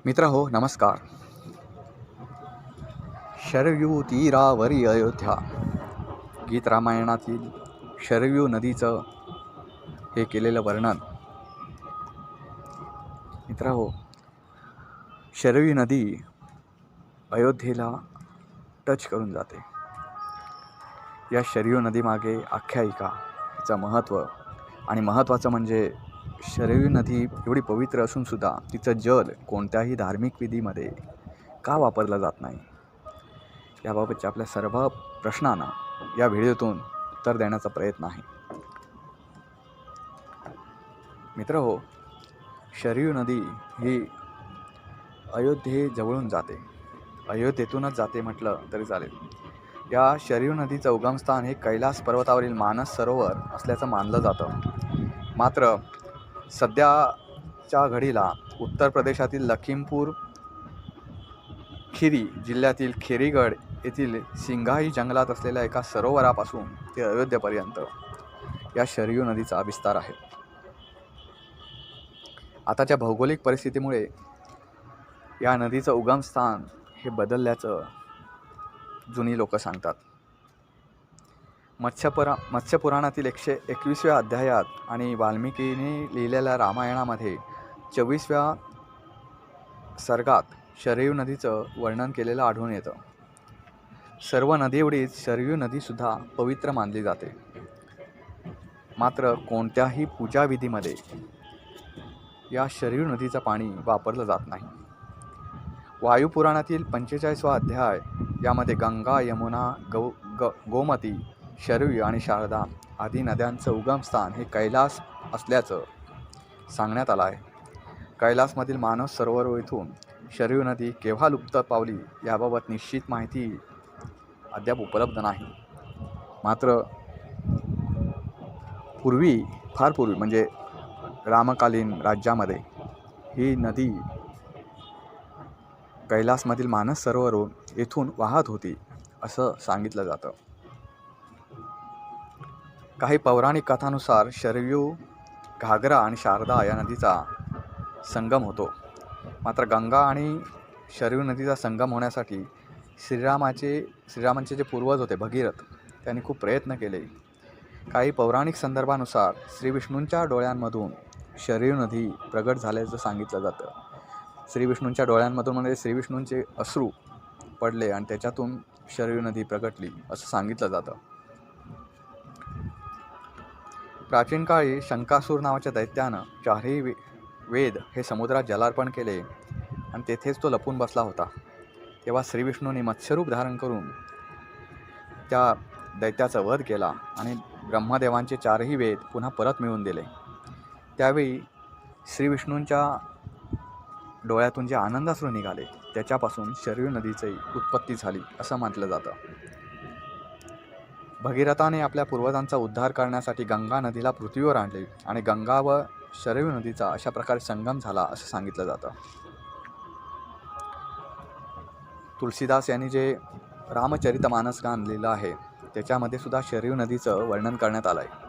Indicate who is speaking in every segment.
Speaker 1: मित्र हो नमस्कार. शरयू तीरावरी अयोध्या गीत रामायणातील शरयू नदीचं हे केलेलं वर्णन. मित्र हो, शरयू नदी अयोध्येला टच करून जाते. या शरयू नदीमागे आख्यायिका, तिचं महत्त्व आणि महत्त्वाचं म्हणजे शरयू नदी एवढी पवित्र असून सुद्धा तिचं जल कोणत्याही धार्मिक विधीमध्ये का वापरलं जात नाही, याबाबतच्या आपल्या सर्व प्रश्नांना या व्हिडिओतून उत्तर देण्याचा प्रयत्न आहे. मित्र हो, शरयू नदी ही अयोध्येजवळून जाते, अयोध्येतूनच जाते म्हटलं तरी चालेल. या शरयू नदीचं उगमस्थान हे कैलास पर्वतावरील मानस सरोवर असल्याचं मानलं जातं. मात्र सध्याच्या घडीला उत्तर प्रदेशातील लखीमपूर खिरी जिल्ह्यातील खेरीगड येथील सिंघाई जंगलात असलेल्या एका सरोवरापासून ते अयोध्येपर्यंत या शरयू नदीचा विस्तार आहे. आताच्या भौगोलिक परिस्थितीमुळे या नदीचं उगमस्थान हे बदलल्याचं जुनी लोक सांगतात. मत्स्यपुराणातील 121व्या अध्यायात आणि वाल्मिकीने लिहिलेल्या रामायणामध्ये 24व्या सर्गात शरयू नदीचं वर्णन केलेलं आढळून येतं. सर्व नदी एवढीच शरयू नदीसुद्धा पवित्र मानली जाते. मात्र कोणत्याही पूजाविधीमध्ये या शरयू नदीचं पाणी वापरलं जात नाही. वायुपुराणातील 45वा अध्याय यामध्ये गंगा, यमुना, गोमती, शरयू आणि शारदा आदी नद्यांचं उगमस्थान हे कैलास असल्याचं सांगण्यात आलं आहे. कैलासमधील मानस सरोवर येथून शरयू नदी केव्हा लुप्त पावली याबाबत निश्चित माहिती अद्याप उपलब्ध नाही. मात्र फार पूर्वी म्हणजे रामकालीन राज्यामध्ये ही नदी कैलासमधील मानस सरोवर येथून वाहत होती असं सांगितलं जातं. काही पौराणिक कथानुसार शरयू, घागरा आणि शारदा या नदीचा संगम होतो. मात्र गंगा आणि शरयू नदीचा संगम होण्यासाठी श्रीरामांचे जे पूर्वज होते भगीरथ, त्यांनी खूप प्रयत्न केले. काही पौराणिक संदर्भानुसार श्री विष्णूंच्या डोळ्यांमधून शरयू नदी प्रगट झाल्याचं सांगितलं जातं. श्री विष्णूंच्या डोळ्यांमधून म्हणजे श्री विष्णूंचे अश्रू पडले आणि त्याच्यातून शरयू नदी प्रगटली असं सांगितलं जातं. प्राचीन काळी शंकासूर नावाच्या दैत्यानं 4ही वेद हे समुद्रात जलार्पण केले आणि तेथेच तो लपून बसला होता. तेव्हा श्री विष्णूंनी मत्स्यरूप धारण करून त्या दैत्याचा वध केला आणि ब्रह्मदेवांचे 4ही वेद पुन्हा परत मिळवून दिले. त्यावेळी श्री विष्णूंच्या डोळ्यातून जे आनंदाश्रू निघाले त्याच्यापासून शरयू नदीची उत्पत्ती झाली असं म्हटलं जातं. भगीरथाने आपल्या पूर्वजांचा उद्धार करण्यासाठी गंगा नदीला पृथ्वीवर आणले आणि गंगा व शरयू नदीचा अशा प्रकारे संगम झाला असं सांगितलं जातं. तुलसीदास यांनी जे रामचरितमानस गान लिहिलं आहे त्याच्यामध्ये सुद्धा शरयू नदीचं वर्णन करण्यात आलं आहे.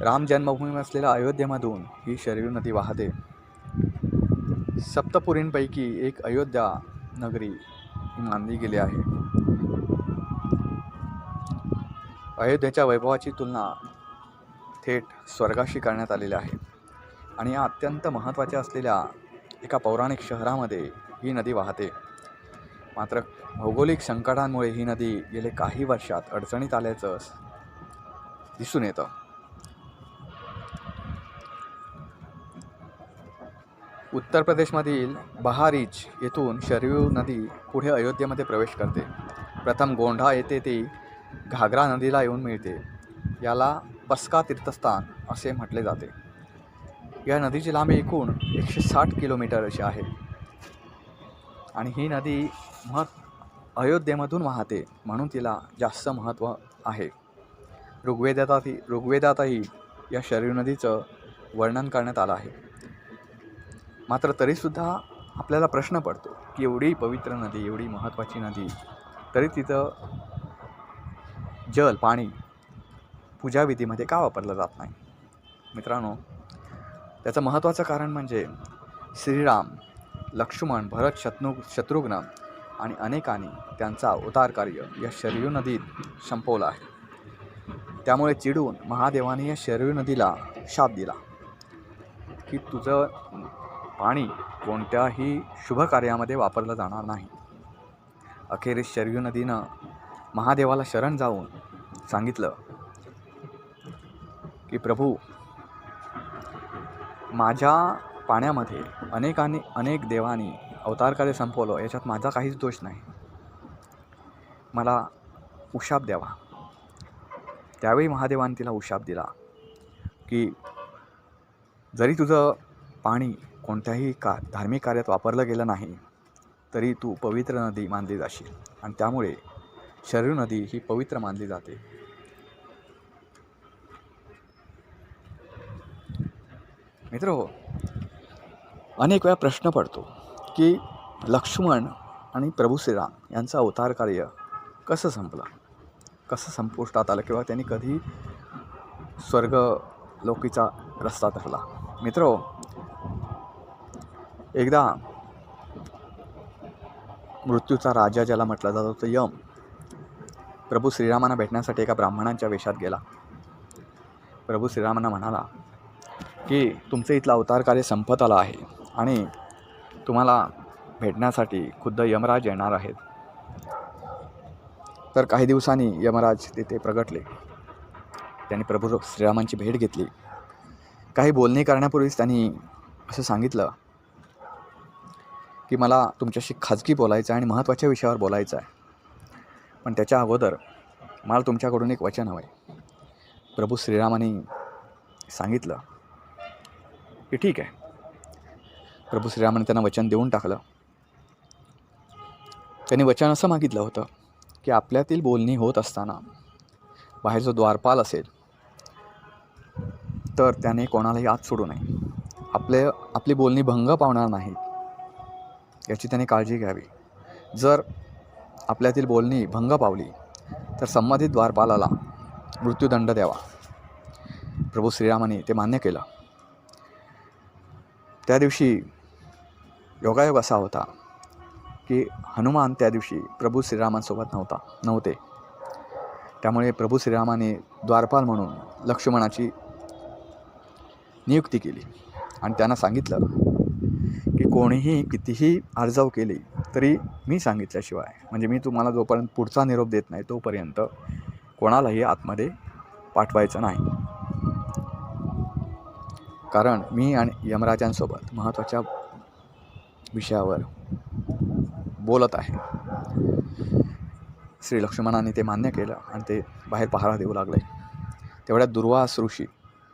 Speaker 1: राम जन्मभूमी असलेल्या अयोध्येमधून ही शरयू नदी वाहते. सप्तपुरींपैकी एक अयोध्या नगरी मानली गेली आहे. अयोध्येच्या वैभवाची तुलना थेट स्वर्गाशी करण्यात आलेली आहे आणि या अत्यंत महत्त्वाच्या असलेल्या एका पौराणिक शहरामध्ये ही नदी वाहते. मात्र भौगोलिक संकटांमुळे ही नदी गेले काही वर्षात अडचणीत आल्याचं दिसून येतं. उत्तर प्रदेशमधील बहारीच येथून शरयू नदी पुढे अयोध्येमध्ये प्रवेश करते. प्रथम गोंढा येथे ती घागरा नदीला येऊन मिळते. याला पस्का तीर्थस्थान असे म्हटले जाते. या नदीची लांबी एकूण 160 किलोमीटर अशी आहे आणि ही नदी अयोध्येमधून वाहते म्हणून तिला जास्त महत्त्व आहे. ऋग्वेदातही या शरयू नदीचं वर्णन करण्यात आलं आहे. मात्र तरीसुद्धा आपल्याला प्रश्न पडतो की एवढी पवित्र नदी, एवढी महत्त्वाची नदी, तरी तिचं जल पाणी पूजाविधीमध्ये का वापरलं जात नाही. मित्रांनो, त्याचं महत्त्वाचं कारण म्हणजे श्रीराम, लक्ष्मण, भरत, शत्रुघ्न आणि अनेकांनी त्यांचा उद्धार कार्य या शरयू नदीत संपवलं आहे. त्यामुळे चिडून महादेवाने या शरयू नदीला शाप दिला की तुझं पाणी कोणत्याही शुभ कार्यामध्ये वापरलं जाणार नाही. अखेरीस शरयू नदीनं महादेवाला शरण जाऊन सांगितलं की प्रभू, माझ्या पाण्यामध्ये अनेक देवांनी अवतारकार्य संपवलं, याच्यात माझा काहीच दोष नाही, मला उशाप द्यावा. त्यावेळी महादेवाने तिला उशाप दिला की जरी तुझं पाणी कोणत्याही धार्मिक कार्यात वापरलं गेलं नाही तरी तू पवित्र नदी मानली जाशील. आणि त्यामुळे शरयू नदी ही पवित्र मानली जाते. मित्र, अनेक वेळा प्रश्न पडतो की लक्ष्मण आणि प्रभू श्रीराम यांचं अवतार कार्य कसं संपलं, कसं संपुष्टात आलं, किंवा त्यांनी कधी स्वर्ग लोकीचा रस्ता धरला. मित्र, एकदा मृत्यूचा राजा ज्याला म्हटलं जातं तो यम प्रभू श्रीरामांना भेटण्यासाठी एका ब्राह्मणांच्या वेशात गेला. प्रभू श्रीरामांना म्हणाला की तुमचं इथलं अवतार कार्य संपत आलं आहे आणि तुम्हाला भेटण्यासाठी खुद्द यमराज येणार आहेत. तर काही दिवसांनी यमराज तिथे प्रगटले. त्यांनी प्रभू श्रीरामांची भेट घेतली. काही बोलणी करण्यापूर्वीच त्यांनी असं सांगितलं की मला तुमच्याशी खाजगी बोलायचं आहे आणि महत्त्वाच्या विषयावर बोलायचं आहे, पण त्याच्या अगोदर मला तुमच्याकडून एक वचन हवं आहे. प्रभू श्रीरामांनी सांगितलं की ठीक आहे. प्रभू श्रीरामाने त्यांना वचन देऊन टाकलं. त्यांनी वचन असं मागितलं होतं की आपल्यातील बोलणी होत असताना बाहेर जो द्वारपाल असेल तर त्याने कोणालाही आत सोडू नये, आपली बोलणी भंग पावणार नाही याची त्याने काळजी घ्यावी. जर आपल्यातील बोलणी भंग पावली तर संबंधित द्वारपालाला मृत्यूदंड द्यावा. प्रभू श्रीरामाने ते मान्य केलं. त्या दिवशी योगायोग असा होता की हनुमान त्या दिवशी प्रभू श्रीरामांसोबत नव्हते. त्यामुळे प्रभू श्रीरामाने द्वारपाल म्हणून लक्ष्मणाची नियुक्ती केली आणि त्यांना सांगितलं की कोणीही कितीही आर्जाव केली तरी मी सांगितल्याशिवाय, म्हणजे मी तुम्हाला जोपर्यंत पुढचा निरोप देत नाही तोपर्यंत कोणालाही आतमध्ये पाठवायचं नाही. कारण मी आणि यमराजांसोबत महत्त्वाच्या विषयावर बोलत आहे. श्री लक्ष्मणाने ते मान्य केलं आणि ते बाहेर पहारा देऊ लागले. तेवढ्यात दुर्वास ऋषी,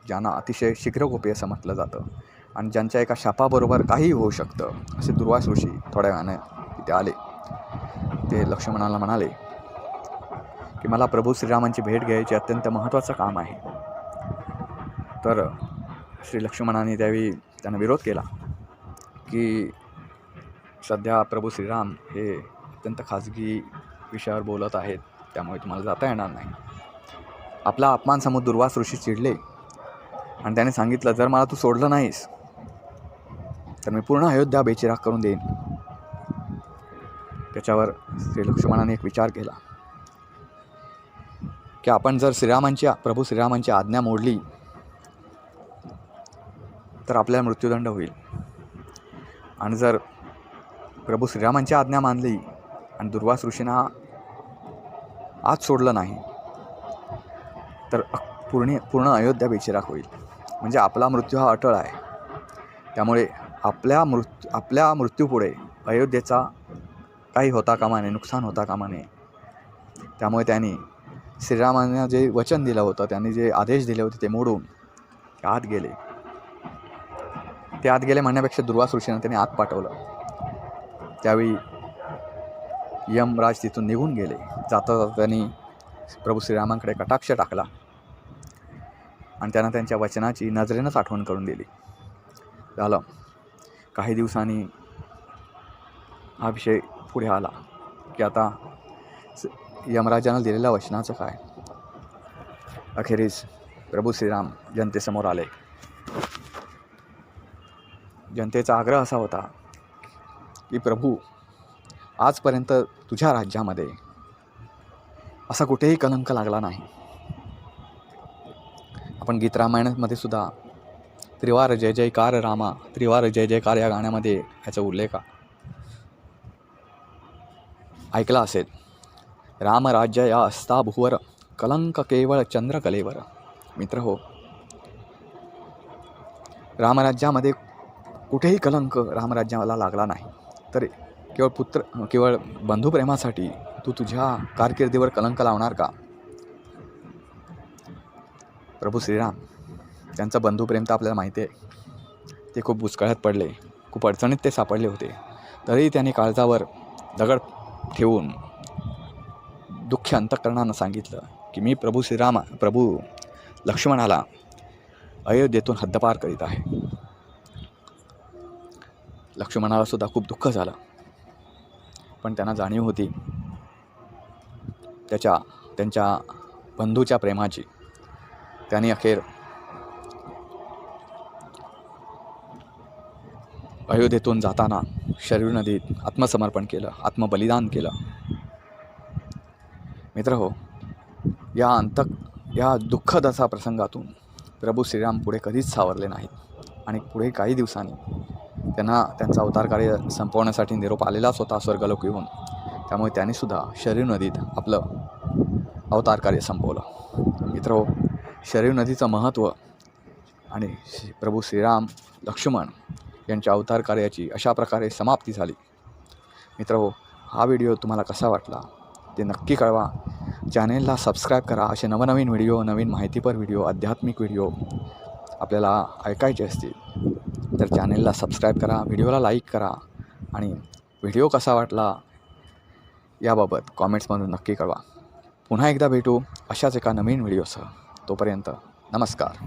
Speaker 1: ज्यांना अतिशय शीघ्रकोपी असं म्हटलं जातं आणि ज्यांच्या एका शापाबरोबर काहीही होऊ शकतं, असे दुर्वास ऋषी थोड्या वेळाने तिथे आले. ते लक्ष्मणाला म्हणाले की मला प्रभू श्रीरामांची भेट घ्यायची अत्यंत महत्त्वाचं काम आहे. तर श्री लक्ष्मणाने त्यावेळी त्यांना विरोध केला की सध्या प्रभू श्रीराम हे अत्यंत खाजगी विषयावर बोलत आहेत, त्यामुळे तुम्हाला जाता येणार नाही. आपला अपमान समोर दुर्वास ऋषी चिडले आणि त्याने सांगितलं, जर मला तू सोडलं नाहीस तर मी पूर्ण अयोध्या बेचिराग करून देईन. त्याच्यावर श्री लक्ष्मणाने एक विचार केला की आपण जर प्रभू श्रीरामांची आज्ञा मोडली तर आपल्याला मृत्यूदंड होईल, आणि जर प्रभू श्रीरामांची आज्ञा मानली आणि दुर्वास ऋषींना आज सोडलं नाही तर पूर्ण अयोध्या बेचिराग होईल. म्हणजे आपला मृत्यू हा अटळ आहे. त्यामुळे आपल्या मृत्यूपुढे अयोध्येचा काही होता कामा नये, नुकसान होता कामा नये. त्यामुळे त्यांनी श्रीरामांना जे वचन दिलं होतं, त्यांनी जे आदेश दिले होते ते मोडून आत गेले. ते आत गेले म्हणण्यापेक्षा दुर्वास ऋषींना त्यांनी आत पाठवलं. त्यावेळी यमराज तिथून निघून गेले. जाता जाता त्यांनी प्रभू श्रीरामांकडे कटाक्ष टाकला आणि त्यांना त्यांच्या वचनाची नजरेनंच आठवण करून दिली. झालं. काही दिवसांनी हा विषय पुढे आला की आता यमराजानं दिलेल्या वचनाचं काय. अखेरीस प्रभू श्रीराम जनतेसमोर आले. जनतेचा आग्रह असा होता की प्रभू, आजपर्यंत तुझ्या राज्यामध्ये असा कुठेही कलंक लागला नाही. आपण गीत रामायणामध्ये सुद्धा त्रिवार जय जयकार रामा, त्रिवार जय जयकार या गाण्यामध्ये ह्याचा उल्लेख ऐकला असेल. रामराज्य या असता भुवर, कलंक केवळ चंद्रकलेवर. मित्र हो, रामराज्यामध्ये कुठेही कलंक रामराज्याला लागला नाही. तर केवळ बंधुप्रेमासाठी तू तुझ्या कारकिर्दीवर कलंक लावणार का? प्रभू श्रीराम, त्यांचं बंधुप्रेम तर आपल्याला माहिती आहे. ते खूप बुचकळ्यात पडले, खूप अडचणीत ते सापडले होते. तरीही त्यांनी काळजावर दगड ठेवून दुःखी अंतःकरणानं सांगितलं की मी प्रभू लक्ष्मणाला अयोध्येतून हद्दपार करीत आहे. लक्ष्मणाला सुद्धा खूप दुःख झालं, पण त्यांना जाणीव होती त्यांच्या बंधूच्या प्रेमाची. त्यांनी अखेर अयोध्येतून जाताना शरयू नदीत आत्मसमर्पण केलं, आत्मबलिदान केलं. मित्र हो, या दुःखद असा प्रसंगातून प्रभू श्रीराम पुढे कधीच सावरले नाहीत आणि पुढे काही दिवसांनी त्यांना त्यांचं अवतार कार्य संपवण्यासाठी निरोप आलेलाच होता स्वर्गलोक येऊन. त्यामुळे त्यांनीसुद्धा शरयू नदीत आपलं अवतार कार्य संपवलं. मित्र हो, शरयू नदीचं महत्त्व आणि प्रभू श्रीराम लक्ष्मण यांच्या अवतार कार्याची अशा प्रकारे समाप्ती झाली. मित्र हो, हा व्हिडिओ तुम्हाला कसा वाटला ते नक्की कळवा. चॅनेलला सबस्क्राईब करा. असे नवनवीन व्हिडिओ, नवीन माहितीपर व्हिडिओ, आध्यात्मिक व्हिडिओ आपल्याला ऐकायचे असतील तर चॅनेलला सबस्क्राईब करा, व्हिडिओला लाईक करा आणि व्हिडिओ कसा वाटला याबाबत कॉमेंट्समधून नक्की कळवा. पुन्हा एकदा भेटू अशाच एका नवीन व्हिडिओसह. तोपर्यंत नमस्कार.